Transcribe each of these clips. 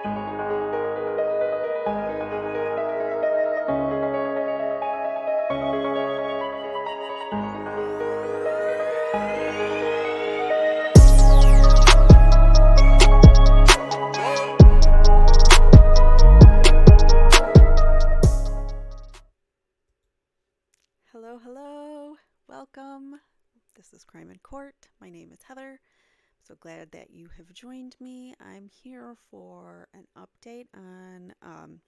Hello, hello. Welcome. This is Crime in Court. My name is Heather. I'm so glad that you have joined me. I'm here for an update on,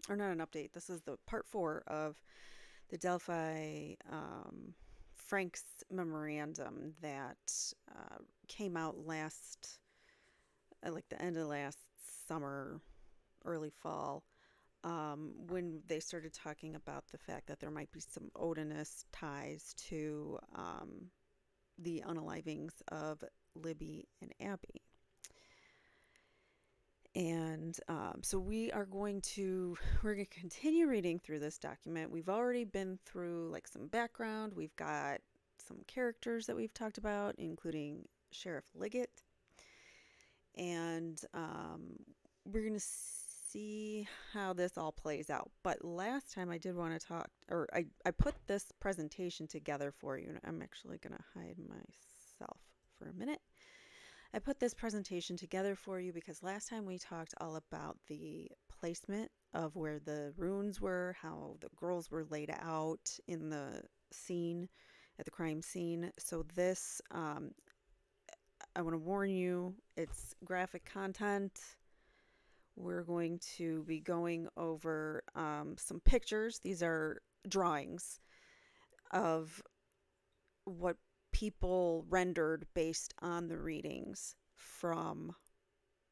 or not an update, this is the part 4 of the Delphi Frank's memorandum that came out like the end of last summer, early fall. When they started talking about the fact that there might be some Odinist ties to the Un-Alivings of Libby and Abby. And so we're going to continue reading through this document. We've already been through like some background. We've got some characters that we've talked about, including Sheriff Liggett. And we're going to see how this all plays out. But last time I did want to talk, or I put this presentation together for you, and I'm actually going to hide myself for a minute. I put this presentation together for you because last time we talked all about the placement of where the runes were, how the girls were laid out in the scene, at the crime scene. So this, I want to warn you, it's graphic content. We're going to be going over some pictures. These are drawings of what people rendered based on the readings from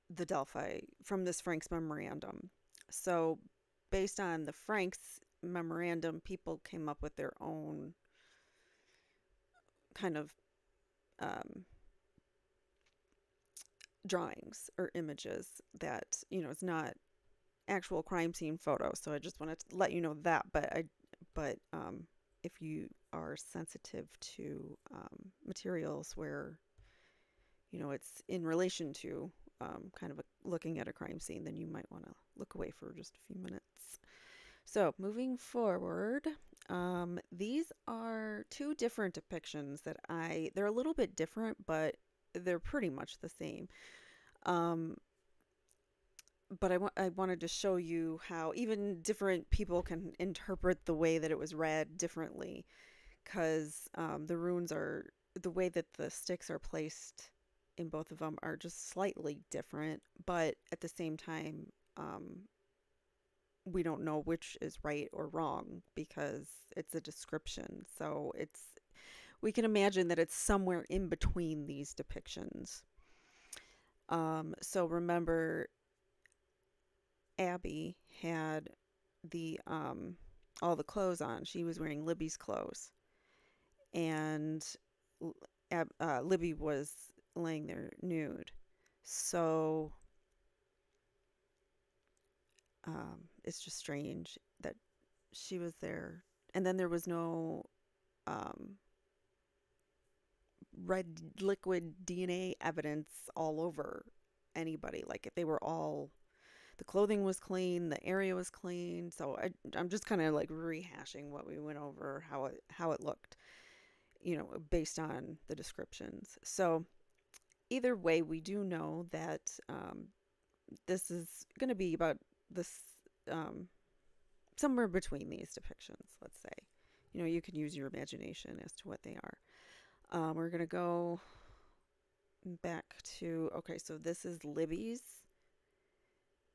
the Delphi, from this Frank's memorandum. So based on the Frank's memorandum, people came up with their own kind of drawings or images that, it's not actual crime scene photos. So I just wanted to let you know that, but if you are sensitive to materials where, it's in relation to kind of looking at a crime scene, then you might want to look away for just a few minutes. So moving forward, these are two different depictions they're a little bit different, but they're pretty much the same. But I wanted to show you how even different people can interpret the way that it was read differently, because the runes are, the way that the sticks are placed in both of them are just slightly different, but at the same time, we don't know which is right or wrong because it's a description. So we can imagine that it's somewhere in between these depictions. So remember, Abby had the all the clothes on. She was wearing Libby's clothes, and Libby was laying there nude. So it's just strange that she was there, and then there was no red liquid DNA evidence all over anybody. Like they were all, the clothing was clean, the area was clean. So I'm just kind of like rehashing what we went over, how it looked, based on the descriptions. So either way, we do know that this is going to be about this, somewhere between these depictions, let's say. You can use your imagination as to what they are. We're going to go back to, okay, so this is Libby's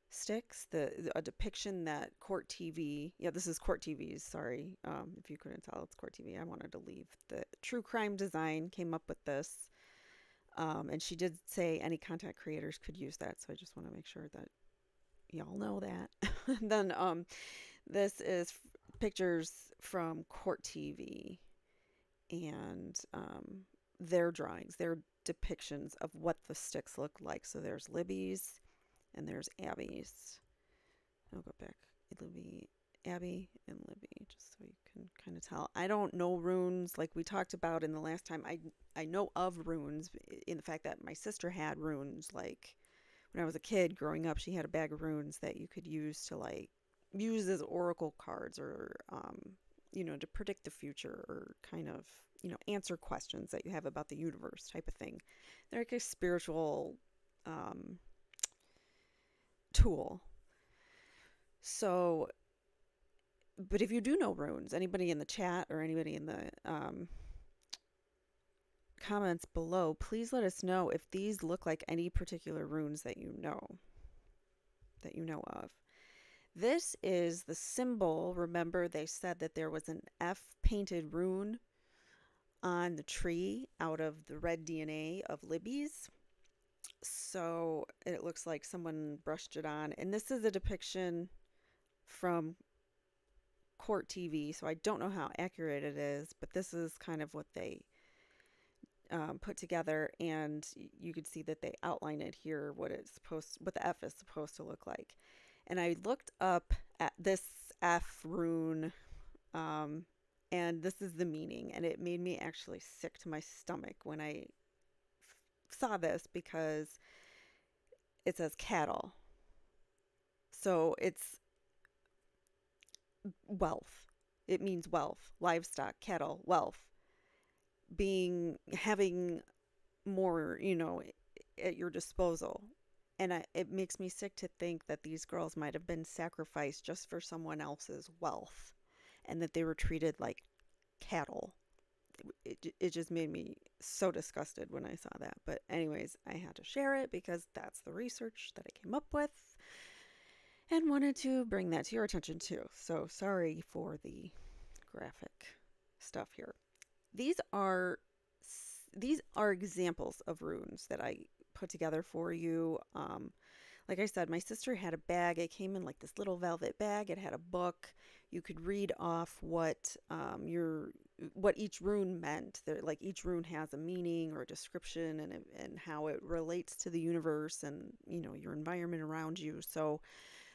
sticks, a depiction that Court TV, this is Court TV's, sorry, if you couldn't tell, it's Court TV. I wanted to leave. The True Crime Design came up with this, and she did say any content creators could use that, so I just want to make sure that y'all know that. Then this is pictures from Court TV, and their drawings, their depictions of what the sticks look like. So there's Libby's and there's Abby's. I'll go back. Abby and Libby, just so you can kind of tell. I don't know runes like we talked about in the last time. I know of runes in the fact that my sister had runes, like when I was a kid growing up, she had a bag of runes that you could use to like use as oracle cards or to predict the future or kind of, answer questions that you have about the universe type of thing. They're like a spiritual um, tool. So, but if you do know runes, anybody in the chat or anybody in the comments below, please let us know if these look like any particular runes that you know of. This is the symbol. Remember, they said that there was an F painted rune on the tree out of the red DNA of Libby's. So it looks like someone brushed it on. And this is a depiction from court TV, so I don't know how accurate it is, but this is kind of what they put together, and you could see that they outline it here, what the F is supposed to look like. And I looked up at this F rune, and this is the meaning, and it made me actually sick to my stomach when I saw this because it says cattle. So it's wealth. It means wealth, livestock, cattle, wealth, having more, at your disposal. And it makes me sick to think that these girls might have been sacrificed just for someone else's wealth and that they were treated like cattle. It just made me so disgusted when I saw that. But anyways, I had to share it because that's the research that I came up with and wanted to bring that to your attention too. So sorry for the graphic stuff here. These are examples of runes that I put together for you. Like I said, my sister had a bag. It came in like this little velvet bag. It had a book. You could read off what each rune meant. Like each rune has a meaning or a description and how it relates to the universe and your environment around you. So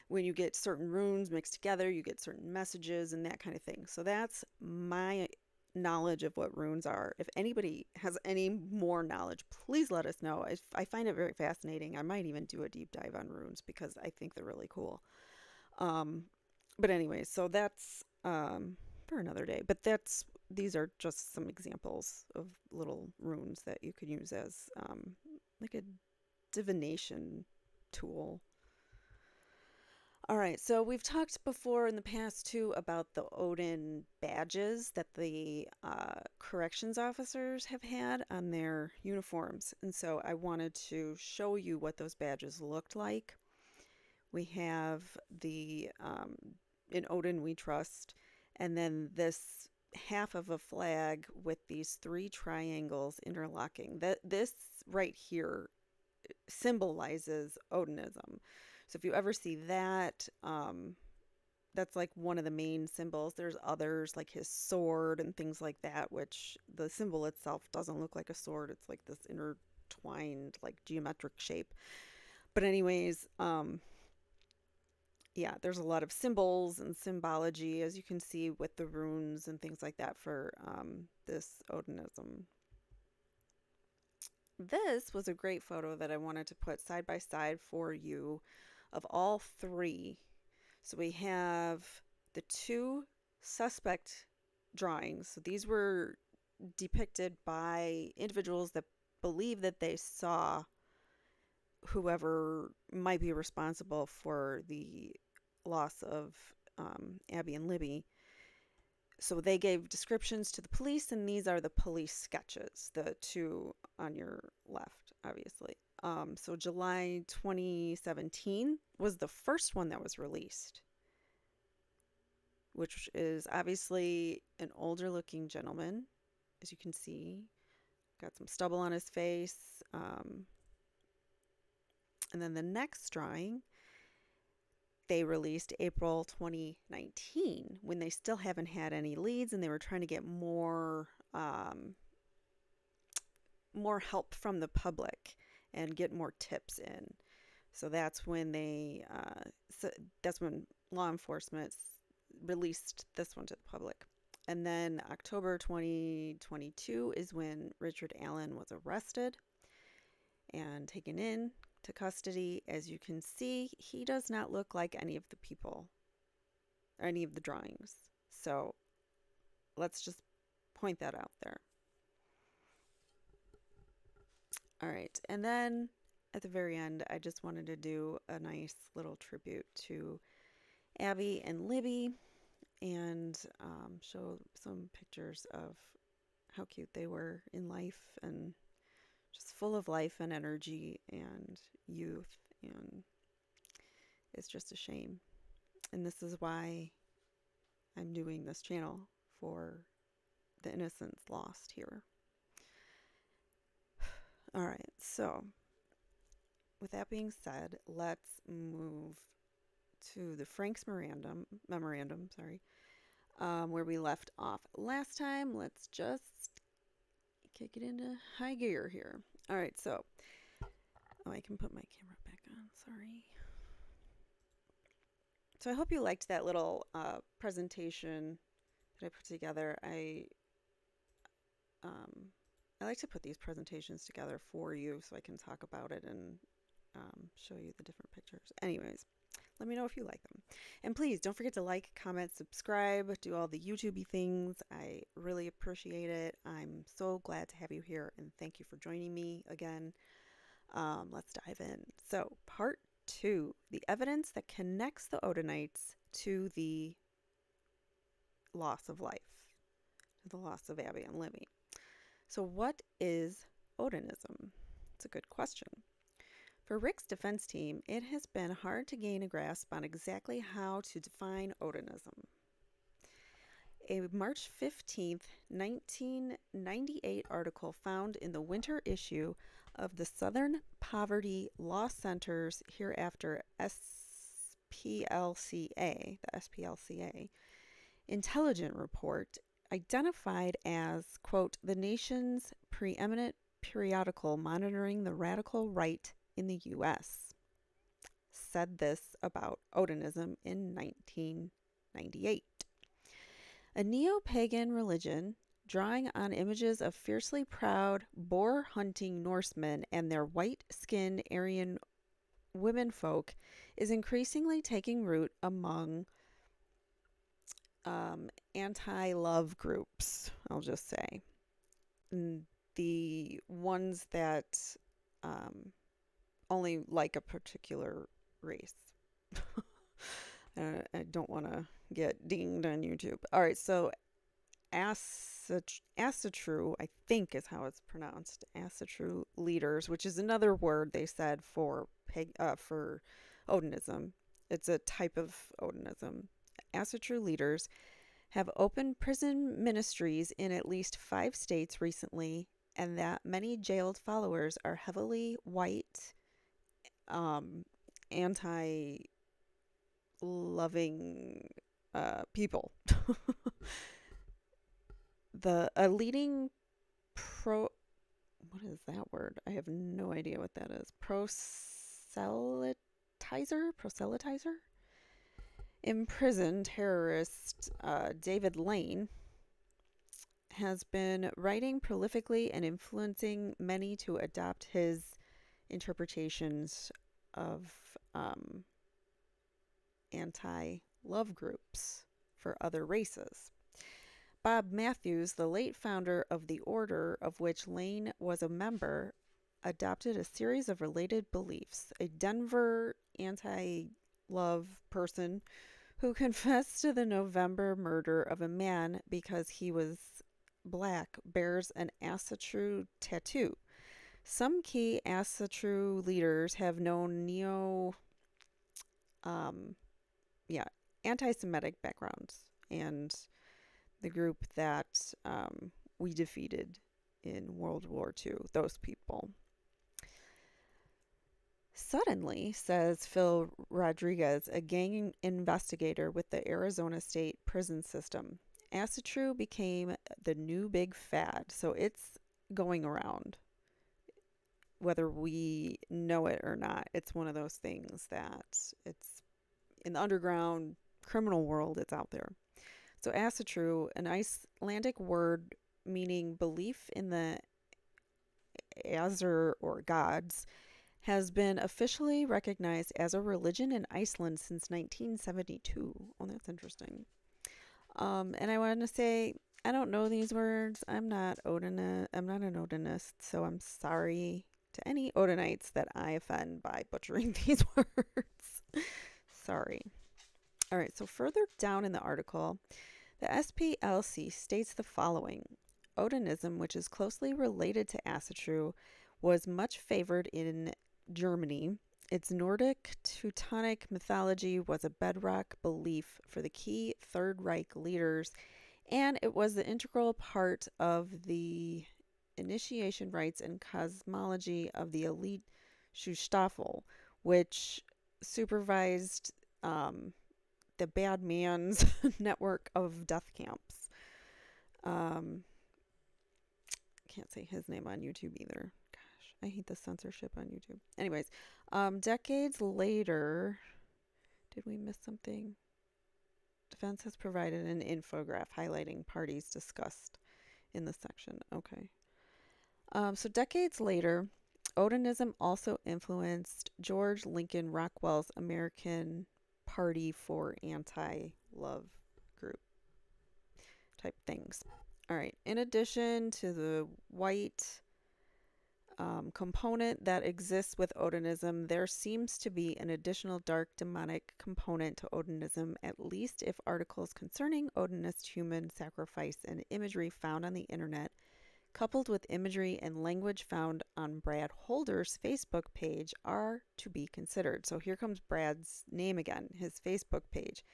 when you get certain runes mixed together, you get certain messages and that kind of thing. So that's my knowledge of what runes are. If anybody has any more knowledge, please let us know. I find it very fascinating. I might even do a deep dive on runes because I think they're really cool. But anyway, so that's for another day. But these are just some examples of little runes that you could use as like a divination tool. All right, so we've talked before in the past too about the Odin badges that the corrections officers have had on their uniforms. And so I wanted to show you what those badges looked like. We have the In Odin We Trust, and then this half of a flag with these three triangles interlocking. This right here symbolizes Odinism. So if you ever see that, that's like one of the main symbols. There's others like his sword and things like that, which the symbol itself doesn't look like a sword. It's like this intertwined, like geometric shape. But anyways, yeah, there's a lot of symbols and symbology, as you can see with the runes and things like that for this Odinism. This was a great photo that I wanted to put side by side for you of all three. So we have the two suspect drawings. So these were depicted by individuals that believe that they saw whoever might be responsible for the loss of Abby and Libby. So they gave descriptions to the police, and these are the police sketches, the two on your left, obviously. So July 2017 was the first one that was released, which is obviously an older looking gentleman, as you can see. Got some stubble on his face. And then the next drawing they released April 2019 when they still haven't had any leads and they were trying to get more help from the public and get more tips in. So that's when that's when law enforcement released this one to the public. And then October 2022 is when Richard Allen was arrested and taken in to custody. As you can see, he does not look like any of the people or any of the drawings. So let's just point that out there. All right, and then at the very end, I just wanted to do a nice little tribute to Abby and Libby and show some pictures of how cute they were in life and just full of life and energy and youth. And it's just a shame. And this is why I'm doing this channel, for the innocents lost here. All right, so with that being said, let's move to the Frank's memorandum, where we left off last time. Let's just kick it into high gear here. All right, so I can put my camera back on. Sorry. So I hope you liked that little presentation that I put together. I like to put these presentations together for you so I can talk about it and show you the different pictures. Anyways, let me know if you like them. And please don't forget to like, comment, subscribe, do all the YouTube-y things. I really appreciate it. I'm so glad to have you here, and thank you for joining me again. Let's dive in. So, part 2, the evidence that connects the Odinists to the loss of life, to the loss of Abby and Libby. So what is Odinism? It's a good question. For Rick's defense team, it has been hard to gain a grasp on exactly how to define Odinism. A March 15th, 1998 article found in the winter issue of the Southern Poverty Law Center's hereafter SPLCA, the SPLCA, Intelligent Report, identified as, quote, the nation's preeminent periodical monitoring the radical right in the U.S., said this about Odinism in 1998. A neo-pagan religion drawing on images of fiercely proud boar-hunting Norsemen and their white-skinned Aryan womenfolk is increasingly taking root among anti-love groups, I'll just say. The ones that only like a particular race. I don't want to get dinged on YouTube. All right, so Asatru, I think is how it's pronounced, Asatru leaders, which is another word they said for Odinism. It's a type of Odinism. Asatru leaders have opened prison ministries in at least 5 states recently, and that many jailed followers are heavily white, anti-loving people. A leading what is that word? I have no idea what that is. Proselytizer? Imprisoned terrorist David Lane has been writing prolifically and influencing many to adopt his interpretations of anti-love groups for other races. Bob Matthews, the late founder of the order of which Lane was a member, adopted a series of related beliefs. A Denver anti-love person who confessed to the November murder of a man because he was black bears an Asatru tattoo. Some key Asatru leaders have known anti-Semitic backgrounds, and the group that we defeated in World War II, those people. Suddenly, says Phil Rodriguez, a gang investigator with the Arizona State prison system, Asatru became the new big fad. So it's going around. Whether we know it or not, it's one of those things that it's in the underground criminal world, it's out there. So Asatru, an Icelandic word meaning belief in the Azir or gods, has been officially recognized as a religion in Iceland since 1972. Oh, that's interesting. And I want to say I don't know these words. I'm not an Odinist, so I'm sorry to any Odinites that I offend by butchering these words. Sorry. All right, so further down in the article, the SPLC states the following: Odinism, which is closely related to Asatru, was much favored in Germany. Its Nordic Teutonic mythology was a bedrock belief for the key Third Reich leaders, and it was the integral part of the initiation rites and cosmology of the elite Schutzstaffel, which supervised the bad man's network of death camps. Um, can't say his name on YouTube either. Gosh, I hate the censorship on YouTube. Anyways, decades later, did we miss something? Defense has provided an infographic highlighting parties discussed in this section. Okay. So decades later, Odinism also influenced George Lincoln Rockwell's American Party for Anti-Love group type things. All right. In addition to the white component that exists with Odinism, there seems to be an additional dark demonic component to Odinism, at least if articles concerning Odinist human sacrifice and imagery found on the internet, coupled with imagery and language found on Brad Holder's Facebook page, are to be considered. So here comes Brad's name again, his Facebook page.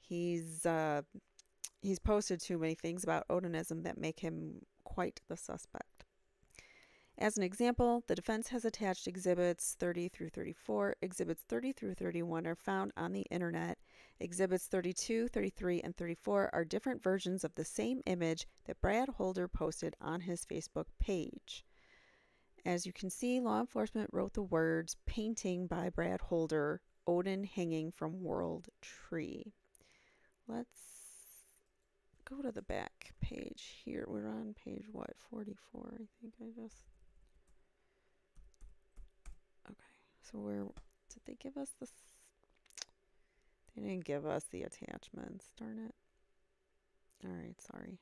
He's posted too many things about Odinism that make him quite the suspect. As an example, the defense has attached exhibits 30 through 34. Exhibits 30 through 31 are found on the internet. Exhibits 32, 33, and 34 are different versions of the same image that Brad Holder posted on his Facebook page. As you can see, law enforcement wrote the words "painting by Brad Holder, Odin hanging from World Tree." Let's go to the back page here. We're on page, 44, I think I just... Okay, so did they give us this? They didn't give us the attachments, darn it. All right, sorry.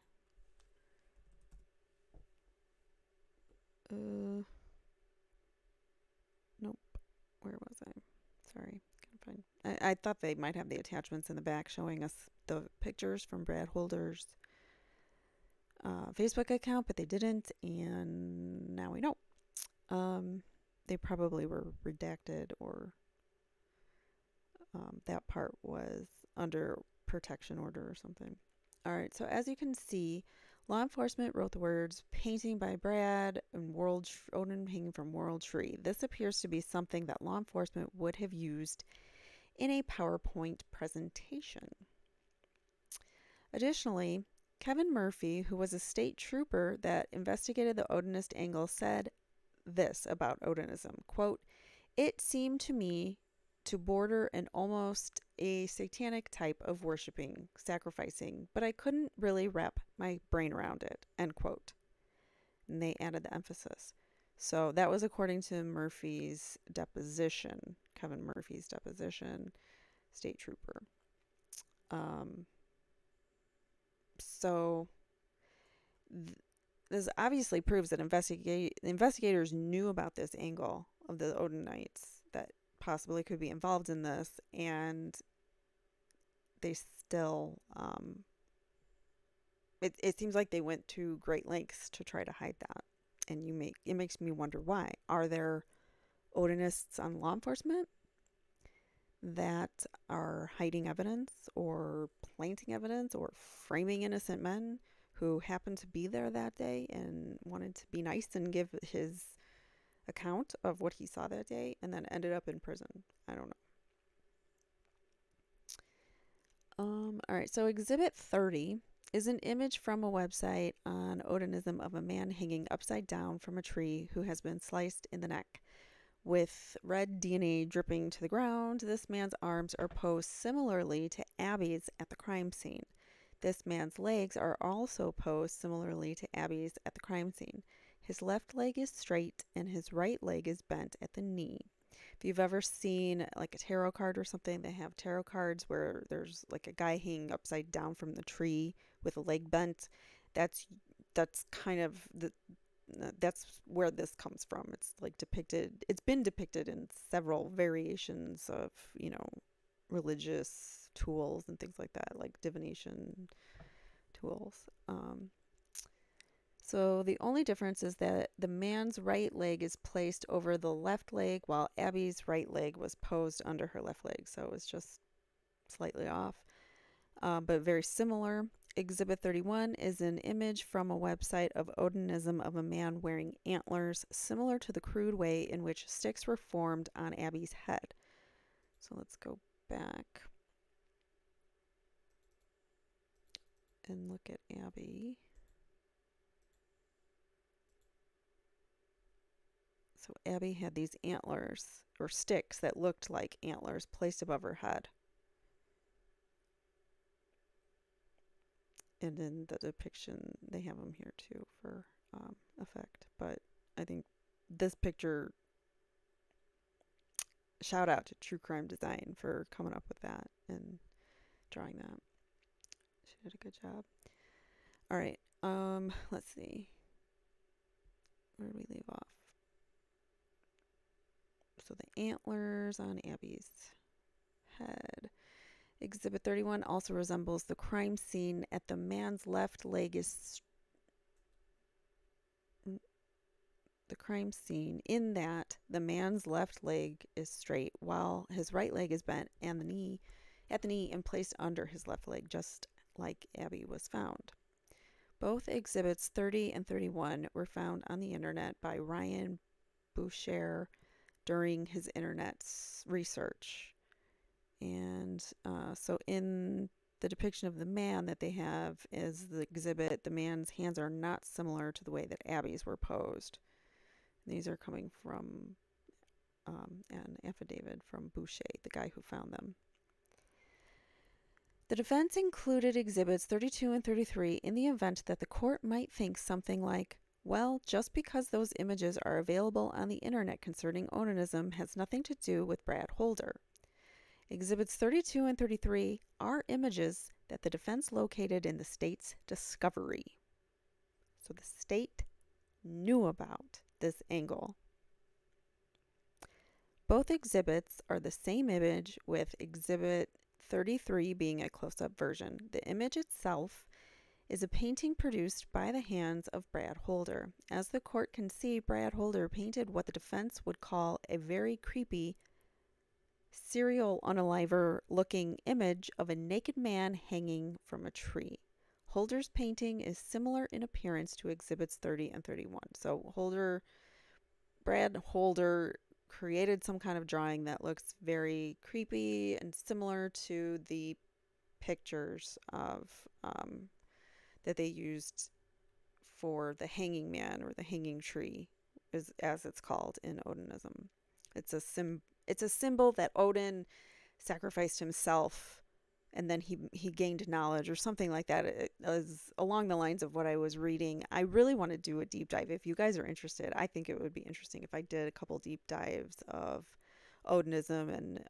Nope. Where was I? Sorry, can't find. I thought they might have the attachments in the back showing us the pictures from Brad Holder's Facebook account, but they didn't, and now we know. They probably were redacted, or that part was under protection order or something. All right, so as you can see, law enforcement wrote the words "painting by Brad" and Odin hanging from World Tree. This appears to be something that law enforcement would have used in a PowerPoint presentation. Additionally, Kevin Murphy, who was a state trooper that investigated the Odinist angle, said this about Odinism, quote, "It seemed to me to border an almost a satanic type of worshiping, sacrificing, but I couldn't really wrap my brain around it," end quote. And they added the emphasis. So that was according to Murphy's deposition, Kevin Murphy's deposition, state trooper. So this obviously proves that investigators knew about this angle of the Odinites that possibly could be involved in this, and they still it seems like they went to great lengths to try to hide that. And it makes me wonder, why are there Odinists on law enforcement that are hiding evidence or planting evidence or framing innocent men who happened to be there that day and wanted to be nice and give his account of what he saw that day, and then ended up in prison? I don't know. All right, so Exhibit 30 is an image from a website on Odinism of a man hanging upside down from a tree who has been sliced in the neck. With red DNA dripping to the ground, this man's arms are posed similarly to Abby's at the crime scene. This man's legs are also posed similarly to Abby's at the crime scene. His left leg is straight and his right leg is bent at the knee. If you've ever seen like a tarot card or something, they have tarot cards where there's like a guy hanging upside down from the tree with a leg bent. That's that's kind of the that's where this comes from. It's like depicted, it's been depicted in several variations of, religious tools and things like that, like divination tools. So the only difference is that the man's right leg is placed over the left leg while Abby's right leg was posed under her left leg. So it was just slightly off, but very similar. Exhibit 31 is an image from a website of Odinism of a man wearing antlers, similar to the crude way in which sticks were formed on Abby's head. So let's go back and look at Abby. So Abby had these antlers or sticks that looked like antlers placed above her head. And in the depiction, they have them here too for effect. But I think this picture, shout out to True Crime Design for coming up with that and drawing that. She did a good job. All right, let's see. Where did we leave off? So the antlers on Abby's head. Exhibit 31 also resembles the crime scene at the man's left leg is the crime scene in that the man's left leg is straight while his right leg is bent and at the knee and placed under his left leg, just like Abby was found. Both exhibits 30 and 31 were found on the internet by Ryan Boucher during his internet research. And so in the depiction of the man that they have is the exhibit, the man's hands are not similar to the way that Abby's were posed. And these are coming from an affidavit from Boucher, the guy who found them. The defense included exhibits 32 and 33 in the event that the court might think something like, well, just because those images are available on the internet concerning onanism has nothing to do with Brad Holder. Exhibits 32 and 33 are images that the defense located in the state's discovery. So the state knew about this angle. Both exhibits are the same image, with exhibit 33 being a close-up version. The image itself is a painting produced by the hands of Brad Holder. As the court can see, Brad Holder painted what the defense would call a very creepy serial unaliver looking image of a naked man hanging from a tree. Holder's painting is similar in appearance to exhibits 30 and 31. So Brad Holder created some kind of drawing that looks very creepy and similar to the pictures of that they used for the hanging man or the hanging tree, as it's called in Odinism. It's a symbol that Odin sacrificed himself and then he gained knowledge or something like that. It was along the lines of what I was reading. I really want to do a deep dive. If you guys are interested, I think it would be interesting if I did a couple deep dives of Odinism and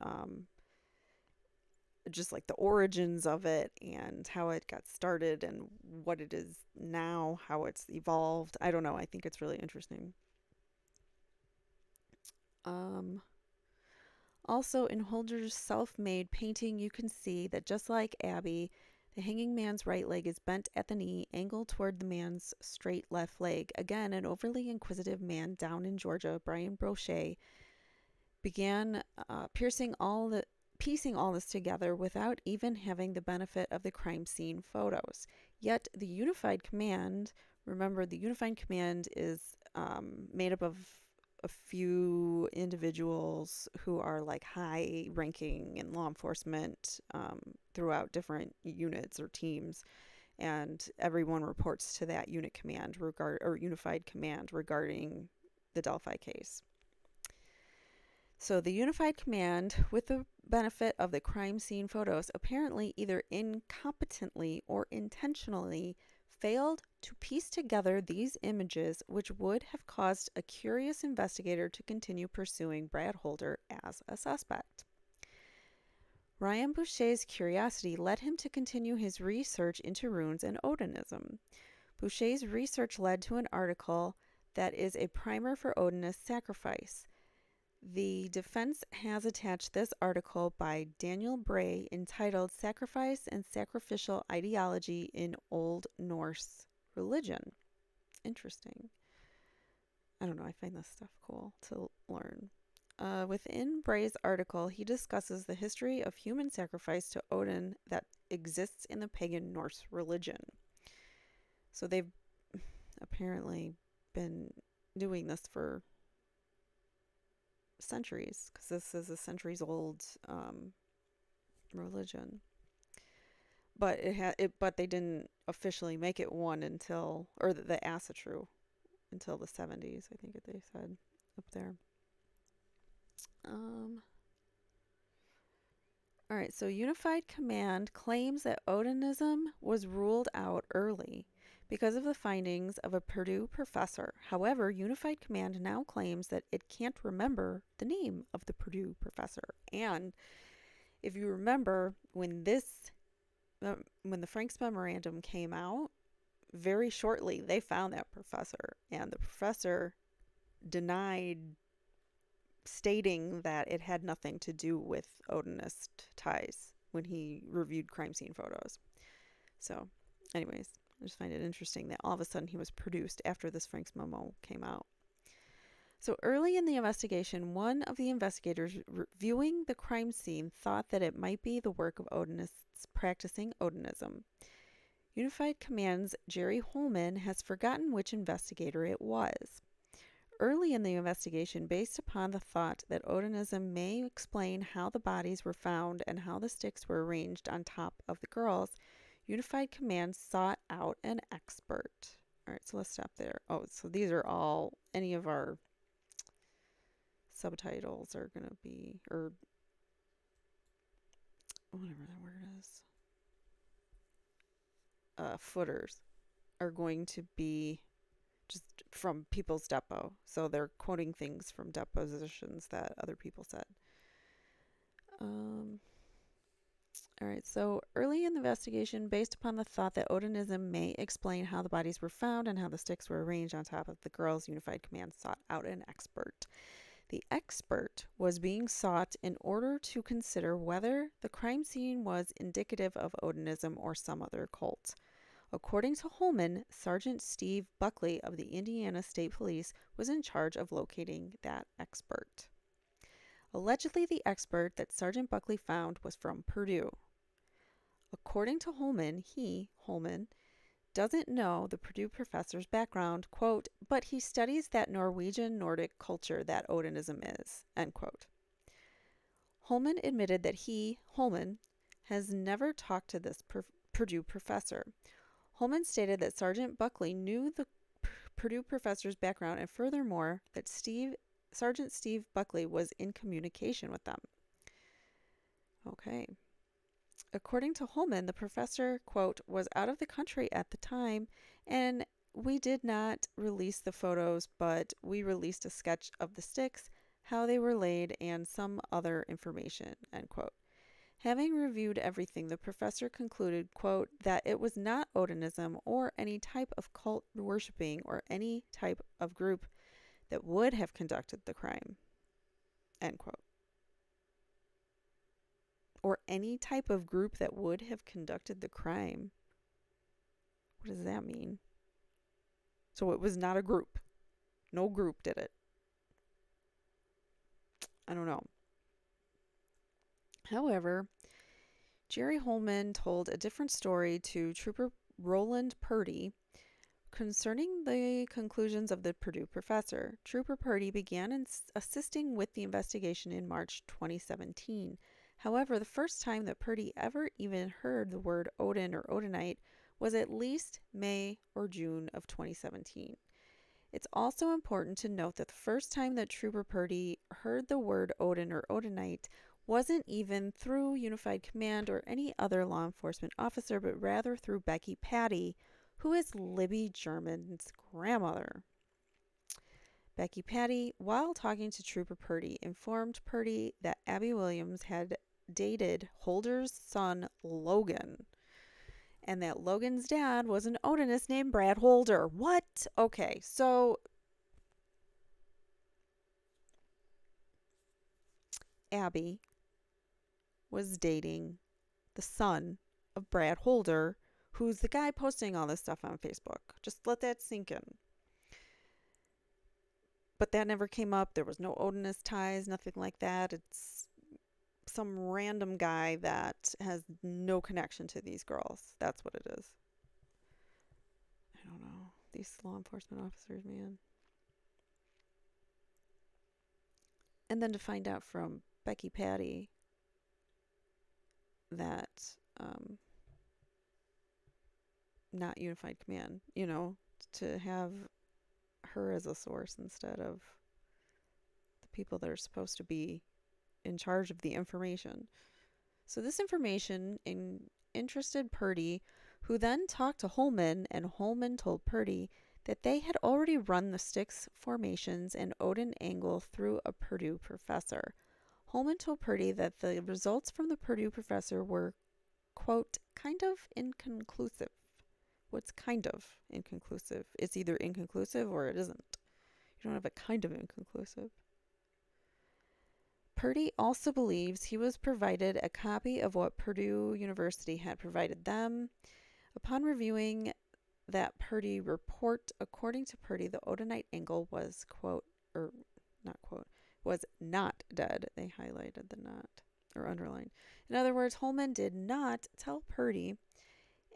just like the origins of it and how it got started and what it is now, how it's evolved. I don't know. I think it's really interesting. Also, in Holder's self-made painting, you can see that just like Abby, the hanging man's right leg is bent at the knee, angled toward the man's straight left leg. Again, an overly inquisitive man down in Georgia, Brian Brochet, began piecing all this together without even having the benefit of the crime scene photos. Yet the Unified Command, remember the Unified Command is made up of a few individuals who are like high ranking in law enforcement throughout different units or teams, and everyone reports to that Unified Command regarding the Delphi case. So the Unified Command, with the benefit of the crime scene photos, apparently either incompetently or intentionally failed to piece together these images, which would have caused a curious investigator to continue pursuing Brad Holder as a suspect. Ryan Boucher's curiosity led him to continue his research into runes and Odinism. Boucher's research led to an article that is a primer for Odinist sacrifice. The defense has attached this article by Daniel Bray entitled Sacrifice and Sacrificial Ideology in Old Norse Religion. Interesting. I don't know, I find this stuff cool to learn. Within Bray's article, he discusses the history of human sacrifice to Odin that exists in the pagan Norse religion. So they've apparently been doing this for centuries, because this is a centuries old religion. But but they didn't officially make it one until, or the Asatru, until the 70s, I think they said up there. All right, so Unified Command claims that Odinism was ruled out early because of the findings of a Purdue professor. However, Unified Command now claims that it can't remember the name of the Purdue professor. And if you remember, when the Franks Memorandum came out, very shortly they found that professor, and the professor denied stating that it had nothing to do with Odinist ties when he reviewed crime scene photos. So, anyways, I just find it interesting that all of a sudden he was produced after this Franks memo came out. So early in the investigation, one of the investigators reviewing the crime scene thought that it might be the work of Odinists practicing Odinism. Unified Command's Jerry Holman has forgotten which investigator it was. Early in the investigation, based upon the thought that Odinism may explain how the bodies were found and how the sticks were arranged on top of the girls, Unified Command sought out an expert. All right, so let's stop there. Oh, so these are all, any of our subtitles are going to be, or whatever that word is, footers are going to be just from People's Depot. So they're quoting things from depositions that other people said. All right, so early in the investigation, based upon the thought that Odinism may explain how the bodies were found and how the sticks were arranged on top of the girls, Unified Command sought out an expert. The expert was being sought in order to consider whether the crime scene was indicative of Odinism or some other cult. According to Holman, Sergeant Steve Buckley of the Indiana State Police was in charge of locating that expert. Allegedly, the expert that Sergeant Buckley found was from Purdue. According to Holman, Holman, doesn't know the Purdue professor's background, quote, but he studies that Norwegian Nordic culture that Odinism is, end quote. Holman admitted that Holman, has never talked to this Purdue professor. Holman stated that Sergeant Buckley knew the Purdue professor's background and furthermore that Sergeant Steve Buckley was in communication with them. Okay. According to Holman, the professor, quote, was out of the country at the time and we did not release the photos, but we released a sketch of the sticks, how they were laid, and some other information, end quote. Having reviewed everything, the professor concluded, quote, that it was not Odinism or any type of cult worshipping or any type of group that would have conducted the crime, end quote. Or any type of group that would have conducted the crime. What does that mean? So it was not a group. No group did it. I don't know. However, Jerry Holman told a different story to Trooper Roland Purdy concerning the conclusions of the Purdue professor. Trooper Purdy began assisting with the investigation in March 2017. However, the first time that Purdy ever even heard the word Odin or Odinite was at least May or June of 2017. It's also important to note that the first time that Trooper Purdy heard the word Odin or Odinite wasn't even through Unified Command or any other law enforcement officer, but rather through Becky Patty, who is Libby German's grandmother. Becky Patty, while talking to Trooper Purdy, informed Purdy that Abby Williams had dated Holder's son Logan, and that Logan's dad was an Odinist named Brad Holder. What? Okay, so Abby was dating the son of Brad Holder, who's the guy posting all this stuff on Facebook. Just let that sink in. But that never came up. There was no Odinist ties, nothing like that. It's some random guy that has no connection to these girls. That's what it is. I don't know. These law enforcement officers, man. And then to find out from Becky Patty that not Unified Command, to have her as a source instead of the people that are supposed to be in charge of the information. So this information interested Purdy, who then talked to Holman, and Holman told Purdy that they had already run the Styx formations and Odin angle through a Purdue professor. Holman told Purdy that the results from the Purdue professor were, quote, kind of inconclusive. What's kind of inconclusive? It's either inconclusive or it isn't. You don't have a kind of inconclusive. Purdy also believes he was provided a copy of what Purdue University had provided them. Upon reviewing that Purdy report, according to Purdy, the Odinite angle was, quote, or not quote, was not dead. They highlighted the not, or underlined. In other words, Holman did not tell Purdy,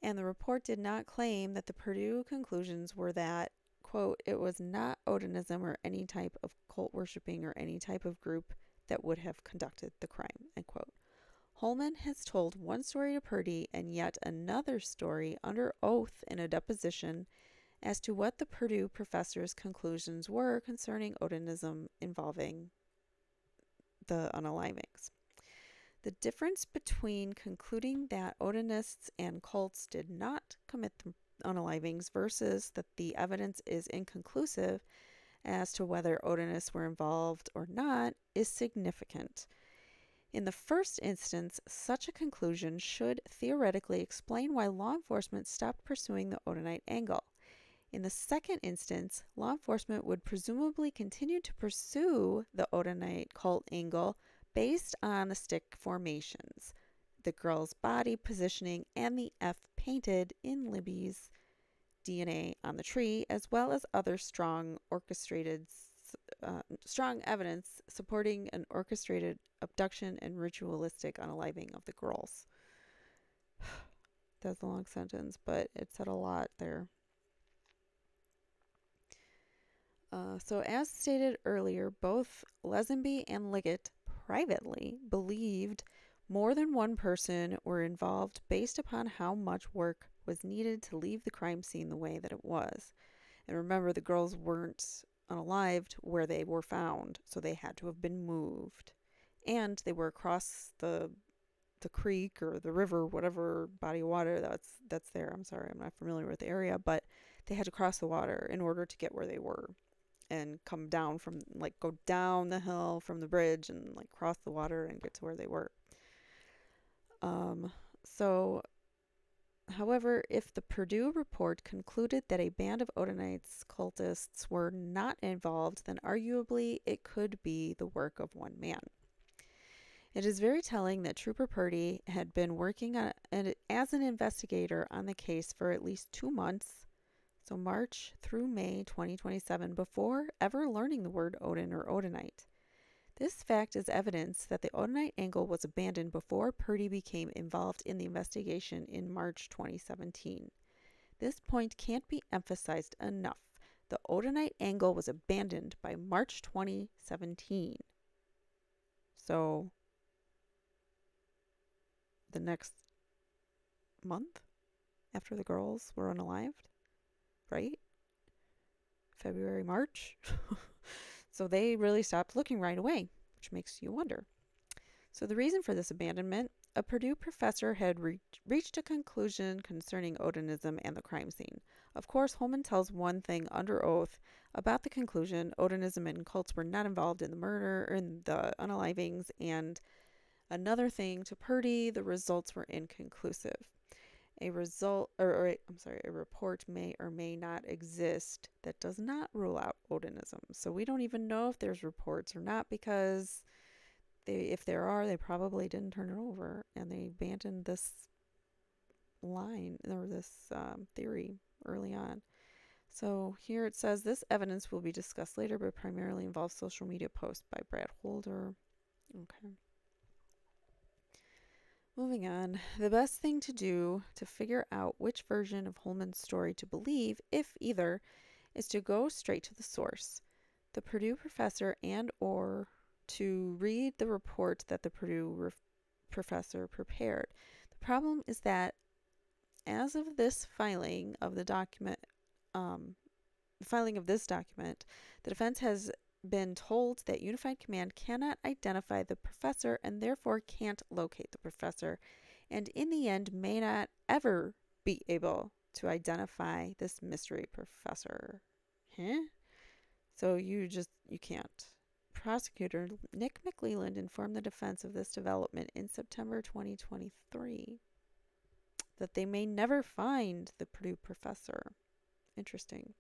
and the report did not claim that the Purdue conclusions were that, quote, it was not Odinism or any type of cult worshipping or any type of group that would have conducted the crime, end quote. Holman has told one story to Purdy and yet another story under oath in a deposition as to what the Purdue professor's conclusions were concerning Odinism involving the Un-Alivings. The difference between concluding that Odinists and cults did not commit the Un-Alivings versus that the evidence is inconclusive as to whether Odinists were involved or not is significant. In the first instance, such a conclusion should theoretically explain why law enforcement stopped pursuing the Odinite angle. In the second instance, law enforcement would presumably continue to pursue the Odinite cult angle based on the stick formations, the girl's body positioning, and the F painted in Libby's DNA on the tree, as well as other strong evidence supporting an orchestrated abduction and ritualistic unaliving of the girls. That's a long sentence, but it said a lot there. So as stated earlier, both Lesenby and Liggett privately believed more than one person were involved based upon how much work was needed to leave the crime scene the way that it was. And remember, the girls weren't unalived where they were found, so they had to have been moved. And they were across the creek or the river, whatever body of water that's there. I'm sorry, I'm not familiar with the area, but they had to cross the water in order to get where they were and come down from, go down the hill from the bridge and cross the water and get to where they were. However, if the Purdue report concluded that a band of Odinites cultists were not involved, then arguably it could be the work of one man. It is very telling that Trooper Purdy had been working as an investigator on the case for at least 2 months, so March through May 2027, before ever learning the word Odin or Odinite. This fact is evidence that the Odinite angle was abandoned before Purdy became involved in the investigation in March 2017. This point can't be emphasized enough. The Odinite angle was abandoned by March 2017. So, the next month after the girls were unalived, right? February, March. So they really stopped looking right away, which makes you wonder. So the reason for this abandonment A Purdue professor had reached a conclusion concerning Odinism and the crime scene. Of course, Holman tells one thing under oath about the conclusion: Odinism and cults were not involved in the murder or in the Un-Alivings, and another thing to Purdy: the results were inconclusive. A report may or may not exist that does not rule out Odinism. So we don't even know if there's reports or not, because if there are, they probably didn't turn it over and they abandoned this line or this theory early on. So here it says this evidence will be discussed later, but primarily involves social media posts by Brad Holder. Okay. Moving on, the best thing to do to figure out which version of Holman's story to believe, if either, is to go straight to the source, the Purdue professor, and or to read the report that the Purdue professor prepared. The problem is that as of this filing of the document, the defense has been told that Unified Command cannot identify the professor and therefore can't locate the professor, and in the end may not ever be able to identify this mystery professor. So you can't. Prosecutor Nick McLeland informed the defense of this development in September 2023, that they may never find the Purdue professor. Interesting.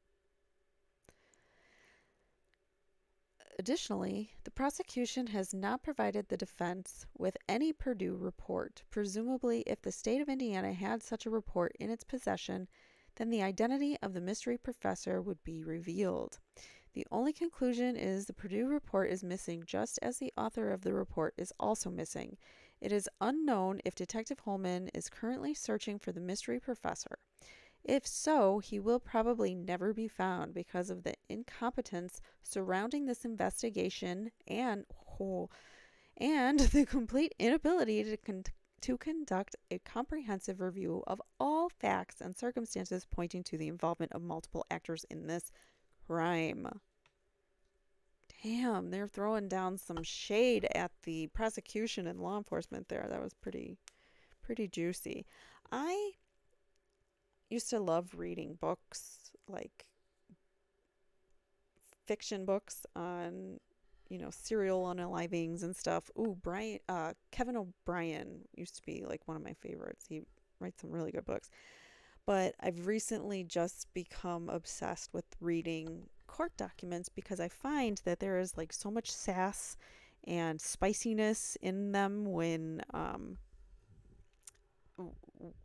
Additionally, the prosecution has not provided the defense with any Purdue report. Presumably, if the state of Indiana had such a report in its possession, then the identity of the mystery professor would be revealed. The only conclusion is the Purdue report is missing, just as the author of the report is also missing. It is unknown if Detective Holman is currently searching for the mystery professor. If so, he will probably never be found because of the incompetence surrounding this investigation and the complete inability to conduct a comprehensive review of all facts and circumstances pointing to the involvement of multiple actors in this crime. Damn, they're throwing down some shade at the prosecution and law enforcement there. That was pretty juicy. I used to love reading books, like fiction books on, serial Un-Alivings and stuff. Ooh, Kevin O'Brien used to be like one of my favorites. He writes some really good books. But I've recently just become obsessed with reading court documents because I find that there is like so much sass and spiciness in them when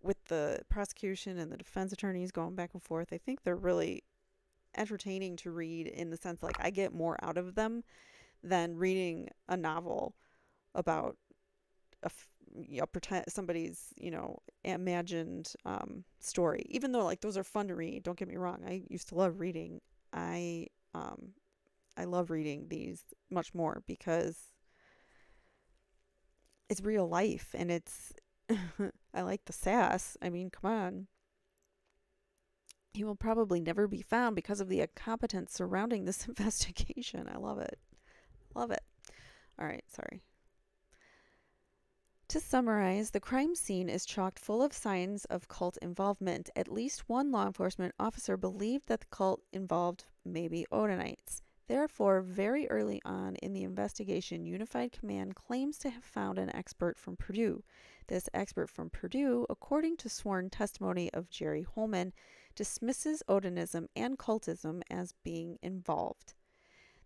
with the prosecution and the defense attorneys going back and forth. I think they're really entertaining to read, in the sense like I get more out of them than reading a novel about pretend somebody's imagined story. Even though like those are fun to read, don't get me wrong, I used to love reading. I love reading these much more because it's real life and it's I like the sass. I mean, come on. He will probably never be found because of the incompetence surrounding this investigation. I love it. Love it. All right, sorry. To summarize, the crime scene is chock full of signs of cult involvement. At least one law enforcement officer believed that the cult involved maybe Odinites. Therefore, very early on in the investigation, Unified Command claims to have found an expert from Purdue. This expert from Purdue, according to sworn testimony of Jerry Holman, dismisses Odinism and cultism as being involved.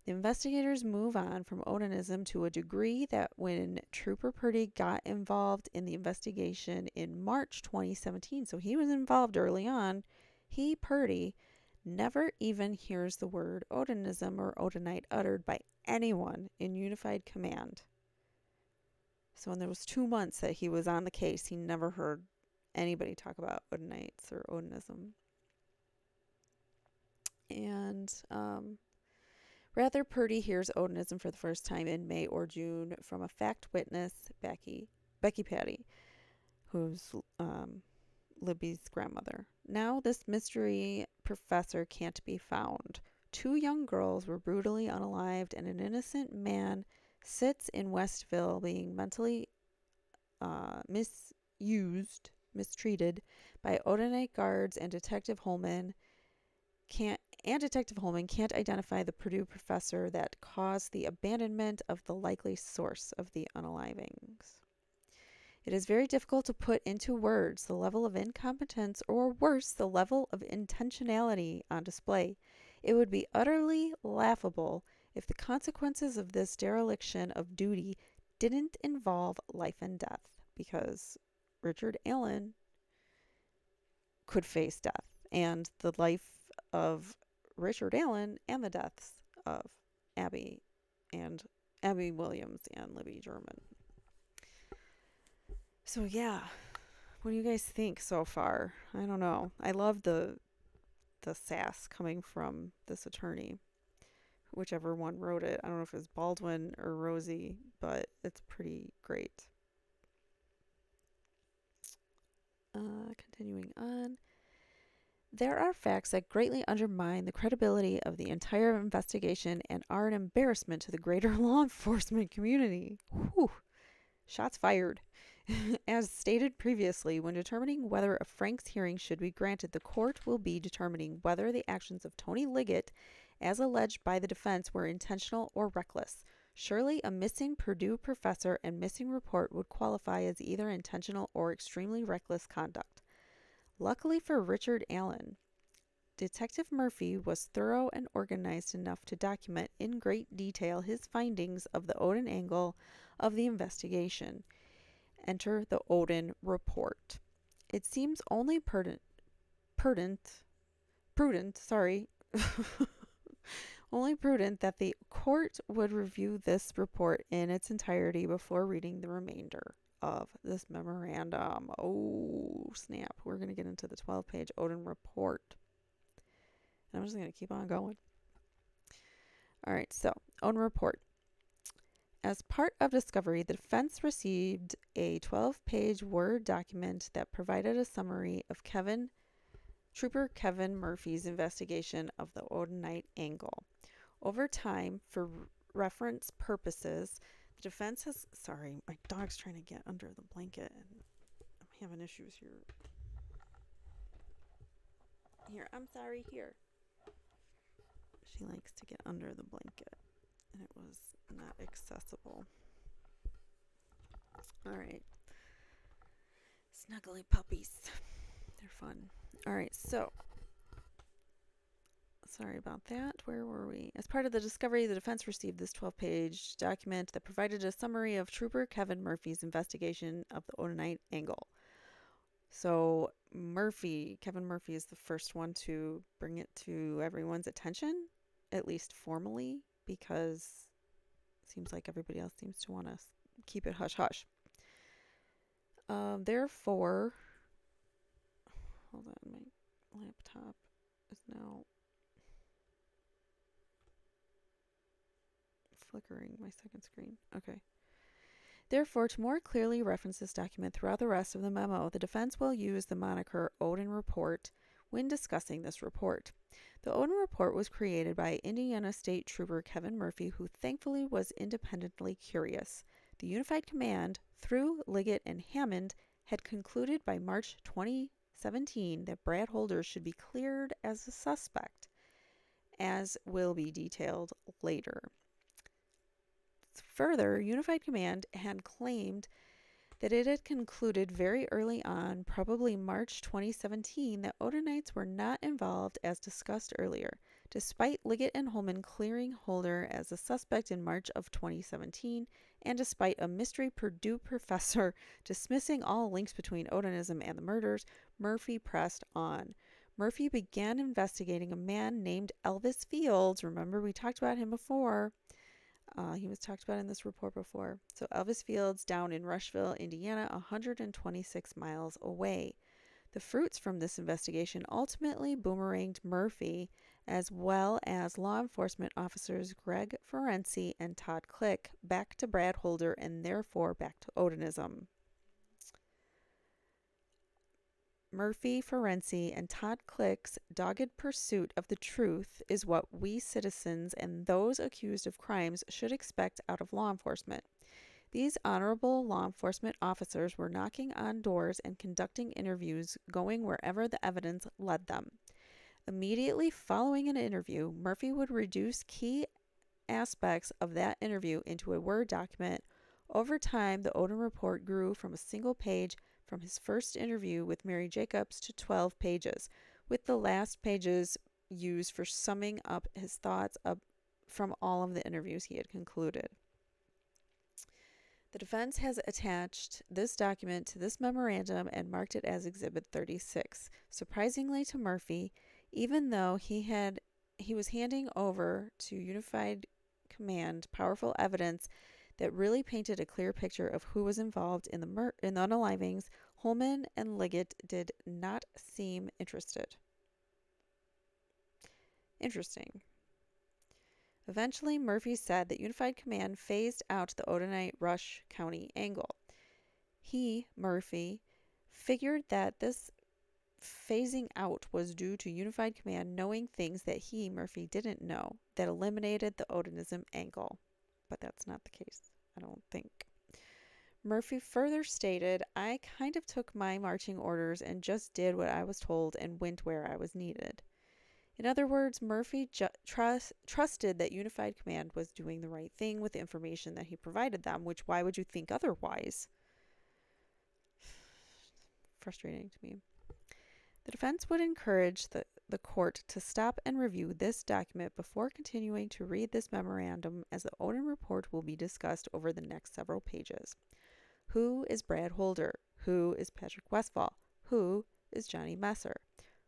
The investigators move on from Odinism to a degree that when Trooper Purdy got involved in the investigation in March 2017, so he was involved early on, Purdy, never even hears the word Odinism or Odinite uttered by anyone in Unified Command. So in those 2 months that he was on the case, he never heard anybody talk about Odinites or Odinism. And rather, Purdy hears Odinism for the first time in May or June from a fact witness, Becky Patty, who's Libby's grandmother. Now this mystery professor can't be found. 2 young girls were brutally unalived, and an innocent man sits in Westville being mentally mistreated by Odinite guards, and Detective Holman can't identify the Purdue professor that caused the abandonment of the likely source of the Un-Alivings. It is very difficult to put into words the level of incompetence, or worse, the level of intentionality on display. It would be utterly laughable if the consequences of this dereliction of duty didn't involve life and death, because Richard Allen could face death, and the life of Richard Allen and the deaths of Abby Williams and Libby German. So yeah, what do you guys think so far? I don't know. I love the sass coming from this attorney, whichever one wrote it. I don't know if it was Baldwin or Rosie, but it's pretty great. Continuing on. There are facts that greatly undermine the credibility of the entire investigation and are an embarrassment to the greater law enforcement community. Whew. Shots fired. As stated previously, when determining whether a Franks hearing should be granted, the court will be determining whether the actions of Tony Liggett, as alleged by the defense, were intentional or reckless. Surely a missing Purdue professor and missing report would qualify as either intentional or extremely reckless conduct. Luckily for Richard Allen, Detective Murphy was thorough and organized enough to document in great detail his findings of the Odin angle of the investigation. Enter the Odin report. It seems only prudent, only prudent that the court would review this report in its entirety before reading the remainder of this memorandum. Oh, snap. We're going to get into the 12-page Odin report. And I'm just going to keep on going. All right, so Odin report. As part of discovery, the defense received a 12-page Word document that provided a summary of Trooper Kevin Murphy's investigation of the Odinite angle. Over time, for reference purposes, the defense has... Sorry, my dog's trying to get under the blanket, and I'm having issues here. I'm sorry, here. She likes to get under the blanket, and it was not accessible. All right. Snuggly puppies. They're fun. All right, so sorry about that. Where were we? As part of the discovery, the defense received this 12-page document that provided a summary of Trooper Kevin Murphy's investigation of the Odinite angle. So Kevin Murphy is the first one to bring it to everyone's attention, at least formally, because it seems like everybody else seems to want to keep it hush-hush. Therefore, hold on, my laptop is now flickering my second screen. Okay. Therefore, to more clearly reference this document throughout the rest of the memo, the defense will use the moniker Odin Report when discussing this report. The Odin Report was created by Indiana State Trooper Kevin Murphy, who thankfully was independently curious. The Unified Command, through Liggett and Hammond, had concluded by March 2017 that Brad Holder should be cleared as a suspect, as will be detailed later. Further, Unified Command had claimed that it had concluded very early on, probably March 2017, that Odinites were not involved as discussed earlier, despite Liggett and Holman clearing Holder as a suspect in March of 2017, and despite a mystery Purdue professor dismissing all links between Odinism and the murders. Murphy pressed on. Murphy began investigating a man named Elvis Fields. Remember, we talked about him before. He was talked about in this report before. So Elvis Fields down in Rushville, Indiana, 126 miles away. The fruits from this investigation ultimately boomeranged Murphy, as well as law enforcement officers Greg Ferenczi and Todd Click, back to Brad Holder and therefore back to Odinism. Murphy, Ferenczi, and Todd Click's dogged pursuit of the truth is what we citizens and those accused of crimes should expect out of law enforcement. These honorable law enforcement officers were knocking on doors and conducting interviews, going wherever the evidence led them. Immediately following an interview, Murphy would reduce key aspects of that interview into a Word document. Over time, the Odin report grew from a single page from his first interview with Mary Jacobs to 12 pages, with the last pages used for summing up his thoughts from all of the interviews he had concluded. The defense has attached this document to this memorandum and marked it as Exhibit 36. Surprisingly to Murphy, even though he was handing over to Unified Command powerful evidence that really painted a clear picture of who was involved in the Unalivings, Holman and Liggett did not seem interested. Interesting. Eventually, Murphy said that Unified Command phased out the Odinite Rush County angle. He, Murphy, figured that this phasing out was due to Unified Command knowing things that he, Murphy, didn't know that eliminated the Odinism angle. But that's not the case, I don't think. Murphy further stated, I kind of took my marching orders and just did what I was told and went where I was needed. In other words, Murphy trusted that Unified Command was doing the right thing with the information that he provided them, which why would you think otherwise? Frustrating to me. The defense would encourage the court to stop and review this document before continuing to read this memorandum, as the Odin report will be discussed over the next several pages. Who is Brad Holder? Who is Patrick Westfall? Who is Johnny Messer?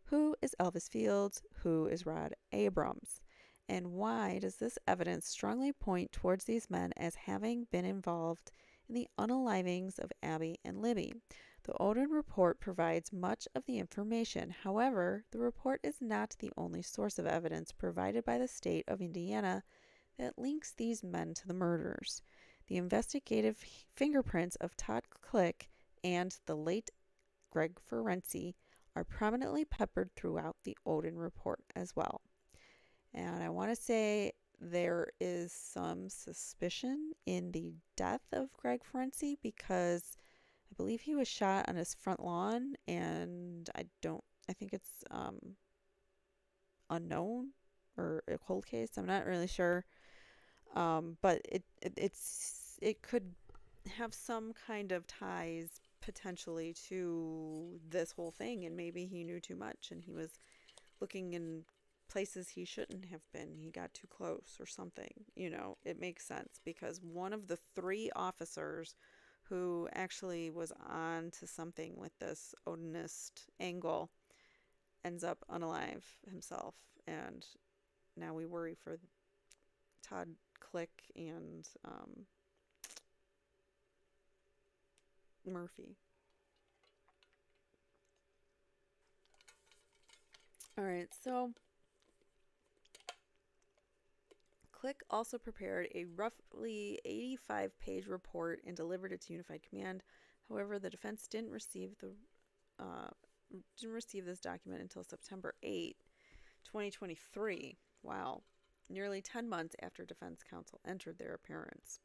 Who is Elvis Fields? Who is Rod Abrams? And why does this evidence strongly point towards these men as having been involved in the unalivings of Abby and Libby? The Odin report provides much of the information. However, the report is not the only source of evidence provided by the state of Indiana that links these men to the murders. The investigative fingerprints of Todd Click and the late Greg Ferenczi are prominently peppered throughout the Odin report as well. And I want to say there is some suspicion in the death of Greg Ferenczi because I believe he was shot on his front lawn, and I think it's unknown or a cold case. I'm not really sure. But it could have some kind of ties potentially to this whole thing, and maybe he knew too much and he was looking in places he shouldn't have been. He got too close or something. It makes sense because one of the 3 officers who actually was on to something with this Odinist angle ends up unalive himself, and now we worry for Todd Click and Murphy. Alright, so Click also prepared a roughly 85-page report and delivered it to Unified Command. However, the defense didn't receive this document until September 8, 2023. Wow. Nearly 10 months after defense counsel entered their appearance.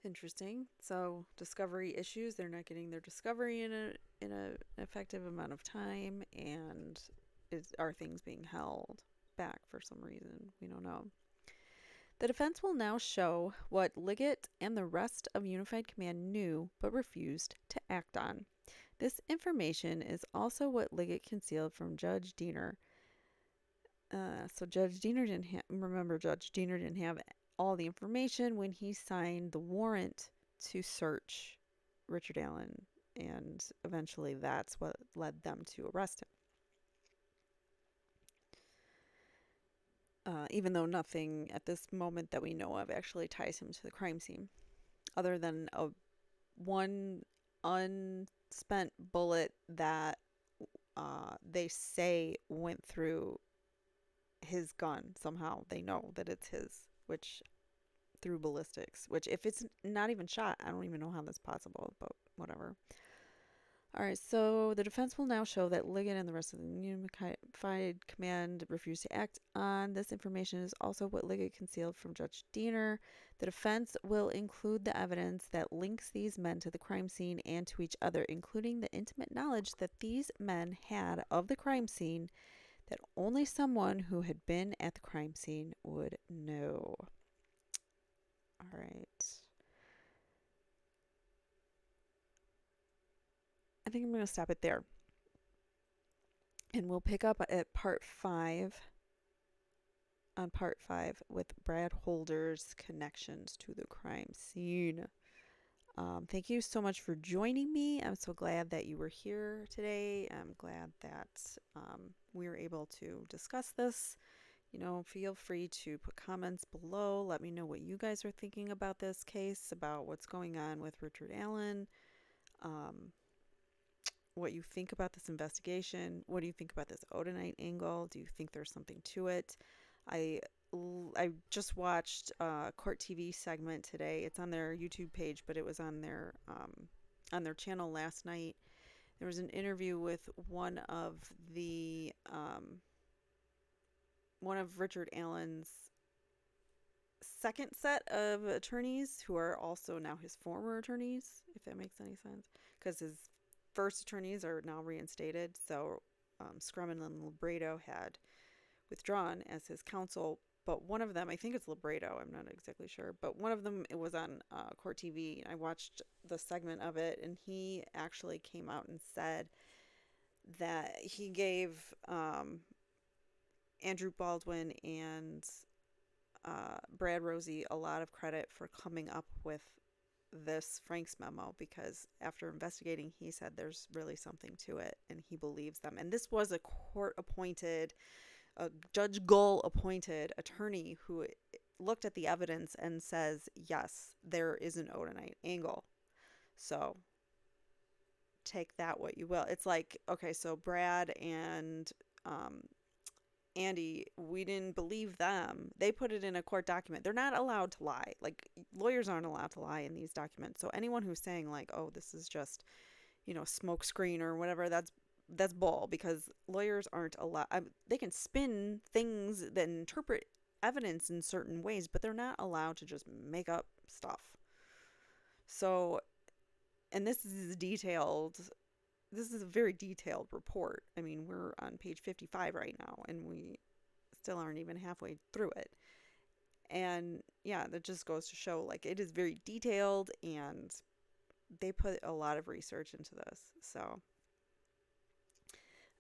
Interesting. So, discovery issues, they're not getting their discovery in an effective amount of time, and are things being held back for some reason? We don't know. The defense will now show what Liggett and the rest of Unified Command knew but refused to act on. This information is also what Liggett concealed from Judge Diener. So Judge Diener didn't have all the information when he signed the warrant to search Richard Allen, and eventually that's what led them to arrest him. Even though nothing at this moment that we know of actually ties him to the crime scene, other than one unspent bullet that they say went through his gun. Somehow they know that it's his, which through ballistics, which if it's not even shot, I don't even know how that's possible, but whatever. All right, so the defense will now show that Liggett and the rest of the unified command refused to act on this information is also what Liggett concealed from Judge Diener. The defense will include the evidence that links these men to the crime scene and to each other, including the intimate knowledge that these men had of the crime scene that only someone who had been at the crime scene would know. All right. I think I'm going to stop it there. And we'll pick up at part 5, on part 5, with Brad Holder's connections to the crime scene. Thank you so much for joining me. I'm so glad that you were here today. I'm glad that we were able to discuss this. You know, feel free to put comments below. Let me know what you guys are thinking about this case, about what's going on with Richard Allen, what you think about this investigation. What do you think about this Odinite angle? Do you think there's something to it? I just watched a Court TV segment today. It's on their YouTube page, but it was on their channel last night. There was an interview with one of Richard Allen's second set of attorneys, who are also now his former attorneys, if that makes any sense, because his first attorneys are now reinstated. So Scrummon and Libredo had withdrawn as his counsel, but one of them, I think it's Libredo, I'm not exactly sure, but one of them, it was on Court TV. I watched the segment of it, and he actually came out and said that he gave Andrew Baldwin and Brad Rosie a lot of credit for coming up with this Frank's memo, because after investigating, he said there's really something to it, and he believes them. And this was a court-appointed, Judge Gull-appointed attorney who looked at the evidence and says, yes, there is an Odinite angle. So take that what you will. It's like, okay, so Brad and Andy, we didn't believe them. They put it in a court document. They're not allowed to lie. Like, lawyers aren't allowed to lie in these documents. So anyone who's saying like, oh, this is just, smoke screen or whatever, that's bull, because lawyers aren't allowed. They can spin things that interpret evidence in certain ways, but they're not allowed to just make up stuff. So, and this is detailed. This is a very detailed report. I mean, we're on page 55 right now, and we still aren't even halfway through it. And yeah, that just goes to show, like, it is very detailed, and they put a lot of research into this. So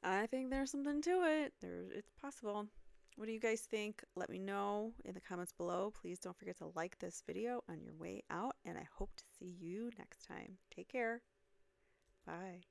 I think there's something to it. It's possible. What do you guys think? Let me know in the comments below. Please don't forget to like this video on your way out, and I hope to see you next time. Take care. Bye.